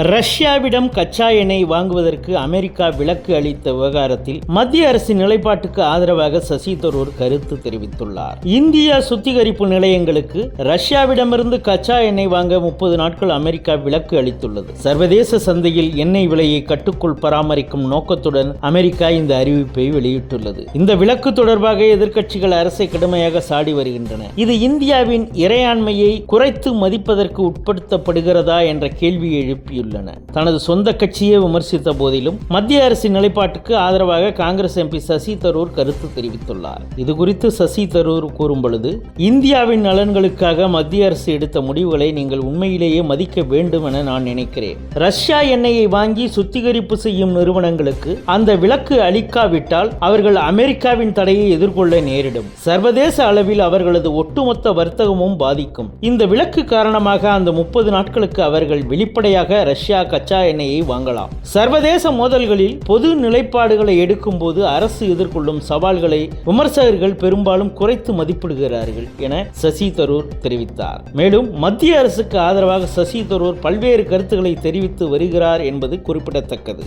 ரஷ்யாவிடம் கச்சா எண்ணெய் வாங்குவதற்கு அமெரிக்கா விலக்கு அளித்த விவகாரத்தில் மத்திய அரசின் நிலைப்பாட்டுக்கு ஆதரவாக சசி தரூர் கருத்து தெரிவித்துள்ளார். இந்தியா சுத்திகரிப்பு நிலையங்களுக்கு ரஷ்யாவிடமிருந்து கச்சா எண்ணெய் வாங்க 30 நாட்கள் அமெரிக்கா விலக்கு அளித்துள்ளது. சர்வதேச சந்தையில் எண்ணெய் விலையை கட்டுக்குள் பராமரிக்கும் நோக்கத்துடன் அமெரிக்கா இந்த அறிவிப்பை வெளியிட்டுள்ளது. இந்த விலக்கு தொடர்பாக எதிர்க்கட்சிகள் அரசை கடுமையாக சாடி வருகின்றன. இது இந்தியாவின் இறையாண்மையை குறைத்து மதிப்பதற்கு உட்படுத்தப்படுகிறதா என்ற கேள்வியை எழுப்பியுள்ளன. தனது சொந்த கட்சியை விமர்சித்த போதிலும் மத்திய அரசின் நிலைப்பாட்டுக்கு ஆதரவாக காங்கிரஸ் எம்பி சசி தரூர் கருத்து தெரிவித்துள்ளார். இதுகுறித்து சசி தரூர் கூறும் பொழுது, இந்தியாவின் நலன்களுக்காக மத்திய அரசு எடுத்த முடிவுகளை நீங்கள் உண்மையிலேயே மதிக்க வேண்டும் என நான் நினைக்கிறேன். ரஷ்யா எண்ணெயை வாங்கி சுத்திகரிப்பு செய்யும் நிறுவனங்களுக்கு அந்த விலக்கு அளிக்காவிட்டால் அவர்கள் அமெரிக்காவின் தடையை எதிர்கொள்ள நேரிடும். சர்வதேச அளவில் அவர்களது ஒட்டுமொத்த வர்த்தகமும் பாதிக்கும். இந்த விலக்கு காரணமாக அந்த 30 நாட்களுக்கு அவர்கள் வெளிப்படையாக ரஷ்யா கச்சா எண்ணெயை வாங்கலாம். சர்வதேச மோதல்களில் பொது நிலைப்பாடுகளை எடுக்கும் போது அரசு எதிர்கொள்ளும் சவால்களை விமர்சகர்கள் பெரும்பாலும் குறைத்து மதிப்பிடுகிறார்கள் என சசி தரூர் தெரிவித்தார். மேலும் மத்திய அரசுக்கு ஆதரவாக சசி தரூர் பல்வேறு கருத்துக்களை தெரிவித்து வருகிறார் என்பது குறிப்பிடத்தக்கது.